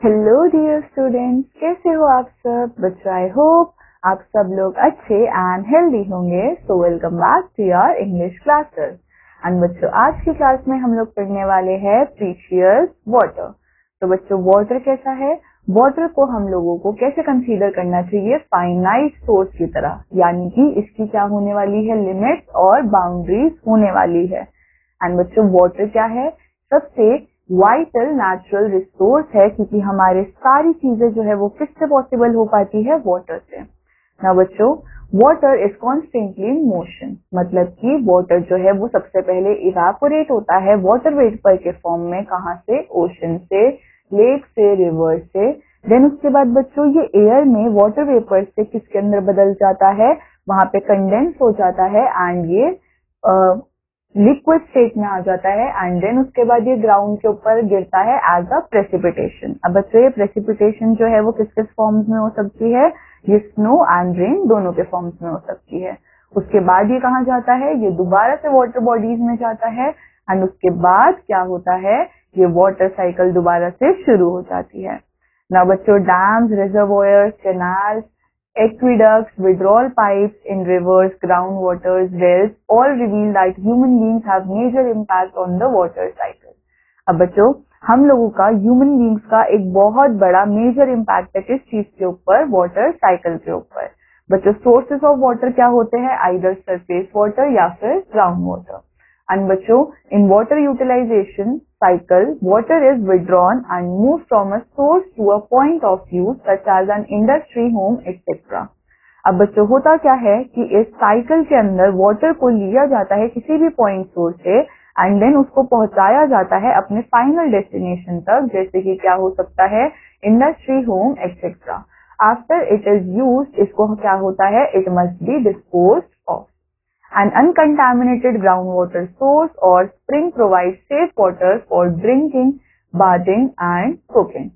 Hello dear students, कैसे हो आप सब बच्चों। आई होप आप सब लोग अच्छे एंड हेल्दी होंगे। So welcome back to your English classes. And बच्चों, आज की क्लास में हम लोग पढ़ने वाले हैं प्रीशियस वाटर। तो बच्चों, वाटर कैसा है, वाटर को हम लोगों को कैसे कंसीडर करना चाहिए फाइनाइट सोर्स की तरह, यानी कि इसकी क्या होने वाली है, लिमिट्स और बाउंड्रीज होने वाली है। एंड बच्चों, वाटर क्या है, सबसे वाइटल नेचुरल रिसोर्स है, क्योंकि हमारे सारी चीजें जो है वो किससे पॉसिबल हो पाती है, वाटर से। ना बच्चों, water is constantly in motion, मतलब कि वाटर जो है वो सबसे पहले इवेपोरेट होता है वाटर वेपर के फॉर्म में। कहाँ से, ओशन से, लेक से, रिवर से। देन उसके बाद बच्चों ये एयर में वाटर वेपर से किसके अंदर बदल जाता है, वहां पे कंडेंस हो जाता है एंड ये लिक्विड स्टेट में आ जाता है। एंड देन उसके बाद ये ग्राउंड के ऊपर गिरता है एज अ प्रेसिपिटेशन। अब बच्चों, ये प्रेसिपिटेशन जो है वो किस किस फॉर्म्स में हो सकती है, ये स्नो एंड रेन दोनों के फॉर्म्स में हो सकती है। उसके बाद ये कहाँ जाता है, ये दोबारा से वाटर बॉडीज में जाता है। एंड उसके बाद क्या होता है, ये वाटर साइकिल दोबारा से शुरू हो जाती है। ना बच्चों, dams, reservoirs, canals, aqueducts, withdrawal pipes in rivers, groundwaters, wells, all reveal that human beings have major impact on the water cycle. अब बच्चों, हम लोगों का ह्यूमन बींग्स का एक बहुत बड़ा मेजर इम्पैक्ट है किस चीज के ऊपर, वाटर साइकिल के ऊपर। बच्चों, सोर्सेस ऑफ वाटर क्या होते हैं, आइदर सरफेस वाटर या फिर ग्राउंड वाटर। एंड बच्चों, in water utilisation cycle, water is withdrawn and moved from a source to a point of use such as an industry, home, etc. अब बच्चों, होता क्या है कि इस साइकिल के अंदर वाटर को लिया जाता है किसी भी पॉइंट सोर्स से एंड देन उसको पहुंचाया जाता है अपने फाइनल डेस्टिनेशन तक, जैसे कि क्या हो सकता है, industry, home, etcetera. After it is used, इसको क्या होता है, it must be disposed of. An uncontaminated groundwater source or spring provides safe water for drinking, bathing and cooking.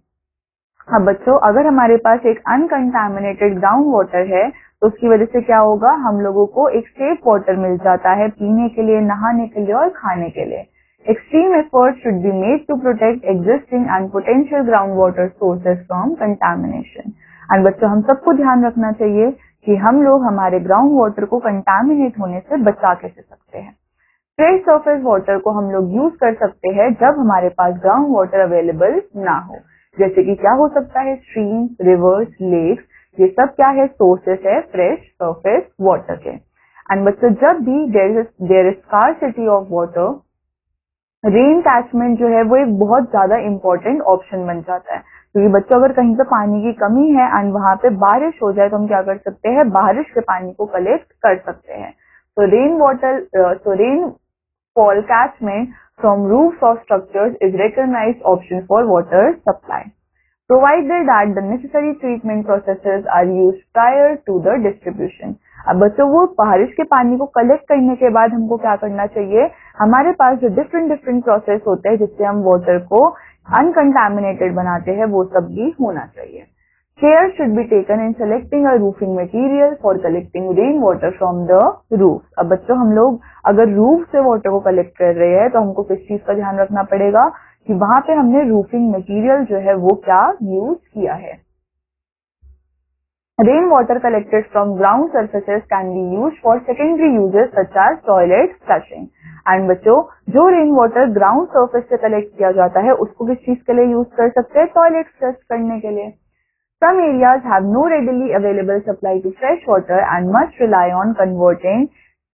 अब बच्चों, अगर हमारे पास एक अनकंटामिनेटेड ग्राउंड वाटर है तो उसकी वजह से क्या होगा, हम लोगों को एक सेफ वाटर मिल जाता है पीने के लिए, नहाने के लिए और खाने के लिए। Extreme efforts should be made to protect existing and potential groundwater sources from contamination. और बच्चों, हम सबको ध्यान रखना चाहिए कि हम लोग हमारे ग्राउंड वाटर को कंटामिनेट होने से बचा कैसे सकते हैं। फ्रेश सरफेस वाटर को हम लोग यूज कर सकते हैं जब हमारे पास ग्राउंड वाटर अवेलेबल ना हो, जैसे कि क्या हो सकता है, स्ट्रीम्स, रिवर्स, लेक्स, ये सब क्या है, सोर्सेस है फ्रेश सरफेस वाटर के। एंड बच्चों, जब भी there is scarcity of water, rain catchment जो है वो एक बहुत ज्यादा इंपॉर्टेंट ऑप्शन बन जाता है। क्योंकि बच्चों, अगर कहीं पे पानी की कमी है एंड वहां पे बारिश हो जाए तो हम क्या कर सकते हैं, बारिश के पानी को कलेक्ट कर सकते हैं। तो rainfall catchment from roofs of structures is recognised option for water supply, provided that the necessary treatment processes are used prior to the distribution. अब बच्चों, वो बारिश के पानी को कलेक्ट करने के बाद हमको क्या करना चाहिए, हमारे पास जो डिफरेंट प्रोसेस होते हैं जिससे हम वाटर को अनकंटामिनेटेड बनाते हैं, वो सब भी होना चाहिए। Care should be taken in selecting a roofing material for collecting rain water from the roof. अब बच्चों, हम लोग अगर रूफ से वाटर को कलेक्ट कर रहे हैं तो हमको किस चीज का ध्यान रखना पड़ेगा कि वहां पे हमने रूफिंग मटेरियल जो है वो क्या यूज किया है। Rainwater collected from ground surfaces can be used for secondary uses such as toilet flushing. And बच्चों, जो रेन वाटर ग्राउंड सर्फेस से कलेक्ट किया जाता है उसको किस चीज के लिए यूज कर सकते हैं, टॉयलेट फ्लश करने के लिए। Some areas have no readily available supply to fresh water and must rely on converting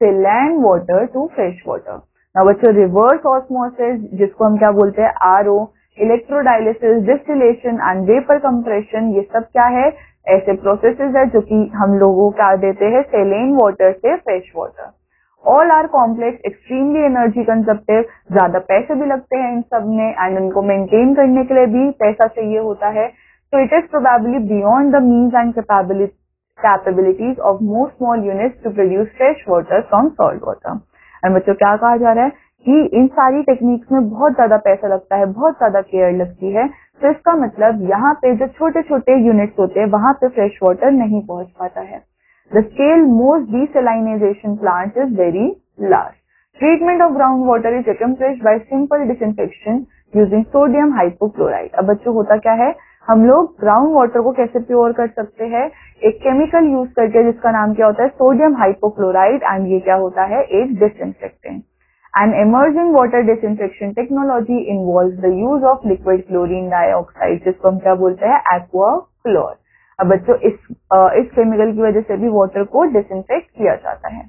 saline water to fresh water. Now बच्चों, reverse osmosis, जिसको हम क्या बोलते हैं, RO, electrolysis, distillation and vapor compression, ये सब क्या है, ऐसे प्रोसेसेस है जो कि हम लोगों को क्या देते हैं, saline water से fresh water. All are complex, extremely energy consumptive, ज्यादा पैसे भी लगते हैं इन सब में एंड इनको मेंटेन करने के लिए भी पैसा चाहिए होता है। So it is probably beyond the means and capabilities of most small units to produce fresh water from salt water. और बच्चों, क्या कहा जा रहा है कि इन सारी टेक्निक्स में बहुत ज्यादा पैसा लगता है, बहुत ज्यादा केयर लगती है। तो इसका मतलब यहाँ पे जो छोटे छोटे यूनिट्स होते हैं वहां पे फ्रेश वाटर नहीं पहुंच पाता है। The scale most desalinization plants is very large. Treatment of groundwater is accomplished by simple disinfection using sodium hypochlorite. अब बच्चों, होता क्या है, हम लोग ग्राउंड वाटर को कैसे प्योर कर सकते हैं, एक केमिकल यूज करके जिसका नाम क्या होता है सोडियम हाइपोक्लोराइड, एंड ये क्या होता है एक disinfectant. An emerging water disinfection technology involves the use of liquid chlorine dioxide, जिसको हम क्या बोलते हैं aqua chlor। अब बच्चों इस केमिकल की वजह से भी वाटर को डिसइंफेक्ट किया जाता है।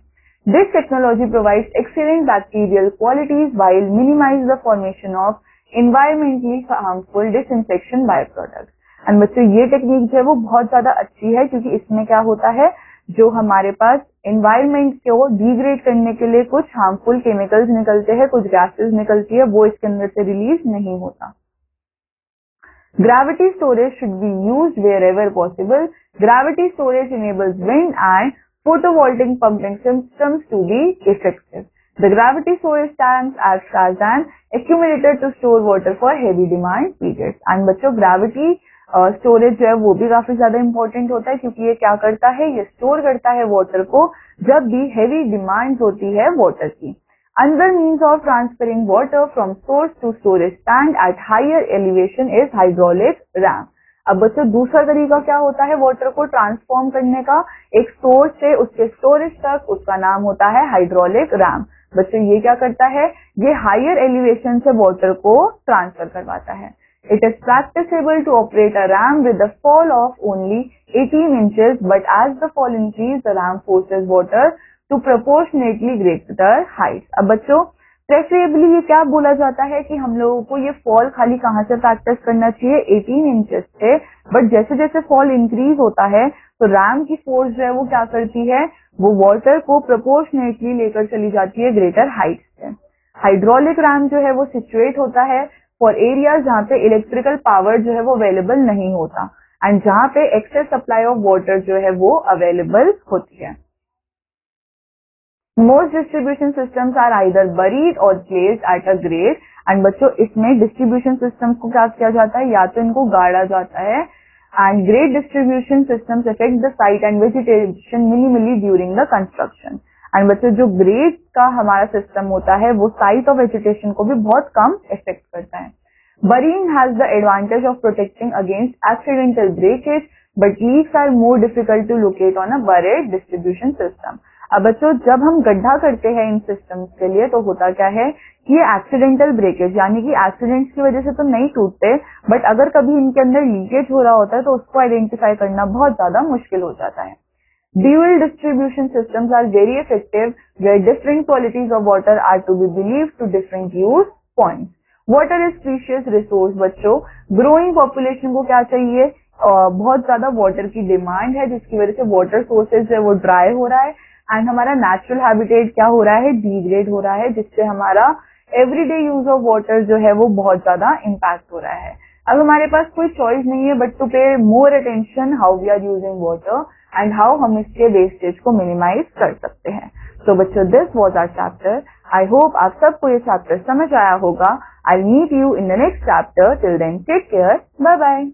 This technology provides excellent bacterial qualities while minimize the formation of environmentally harmful disinfection byproducts। And बच्चों ये टेक्निक जो है वो बहुत ज्यादा अच्छी है, क्योंकि इसमें क्या होता है जो हमारे पास एनवायरनमेंट को डिग्रेड करने के लिए कुछ हार्मफुल केमिकल्स निकलते हैं, कुछ गैसेस निकलती है, वो इसके अंदर से रिलीज नहीं होता। Gravity storage should be used wherever possible. Gravity storage enables wind and photovoltaic pumping systems to be effective. The gravity storage tanks acts as an accumulator to store water for heavy demand periods. And बच्चों gravity storage जो है वो भी काफी ज्यादा important होता है, क्योंकि ये क्या करता है, ये स्टोर करता है वाटर को जब भी हेवी डिमांड होती है वाटर की। Another means of transferring water from source to storage tank at higher elevation is hydraulic ram. अब बच्चों दूसरा तरीका क्या होता है वाटर को ट्रांसफॉर्म करने का, एक सोर्स से उसके स्टोरेज तक, उसका नाम होता है हाइड्रोलिक रैम। बच्चों ये क्या करता है, ये हायर एलिवेशन से वाटर को ट्रांसफर करवाता है। It is practicable to operate a ram with the fall of only 18 inches, but as the fall increase the ram forces water to proportionately greater height. अब बच्चों प्रेफरेबली ये क्या बोला जाता है कि हम लोगों को ये फॉल खाली कहाँ से प्रैक्टिस करना चाहिए, 18 इंचेस से, बट जैसे जैसे फॉल इंक्रीज होता है तो रैम की फोर्स जो है वो क्या करती है, वो वाटर को प्रोपोर्शनेटली लेकर चली जाती है ग्रेटर हाइट से। हाइड्रोलिक रैम जो है वो सिचुएट होता है फॉर एरिया जहाँ पे इलेक्ट्रिकल पावर जो है वो अवेलेबल नहीं होता, एंड जहाँ पे एक्सेस सप्लाई ऑफ वाटर जो है वो अवेलेबल होती है। Most distribution systems are either buried or placed at a grade, and बच्चों इसमें डिस्ट्रीब्यूशन सिस्टम को क्या किया जाता है, या तो इनको गाड़ा जाता है, and grade distribution systems affect the site and vegetation minimally during the construction. And बच्चों जो ग्रेड का हमारा सिस्टम होता है वो साइट ऑफ वेजिटेशन को भी बहुत कम इफेक्ट करता है। Burying has the advantage of protecting against accidental breakage, but leaks are more difficult to locate on a buried distribution system. अब बच्चों जब हम गड्ढा करते हैं इन सिस्टम्स के लिए तो होता क्या है कि ये एक्सीडेंटल ब्रेकेज यानी कि एक्सीडेंट्स की वजह से तो नहीं टूटते, बट अगर कभी इनके अंदर लीकेज हो रहा होता है तो उसको आइडेंटिफाई करना बहुत ज्यादा मुश्किल हो जाता है। Dual distribution systems are very effective where different qualities of water are to be believed to different use points. Water is precious resource. बच्चों ग्रोइंग पॉपुलेशन को क्या चाहिए, बहुत ज्यादा वाटर की डिमांड है, जिसकी वजह से वाटर सोर्सेज जो है वो ड्राई हो रहा है, एंड हमारा नेचुरल हैबिटेट क्या हो रहा है, डिग्रेड हो रहा है, जिससे हमारा एवरीडे यूज ऑफ वाटर जो है वो बहुत ज्यादा इम्पैक्ट हो रहा है। अब हमारे पास कोई चॉइस नहीं है but to pay more attention how we are using water and how हम इसके वेस्टेज को मिनिमाइज कर सकते हैं। तो बच्चों this was our chapter. I hope आप सबको ये चैप्टर समझ आया होगा। I meet you in the next chapter. Till then take care, bye bye.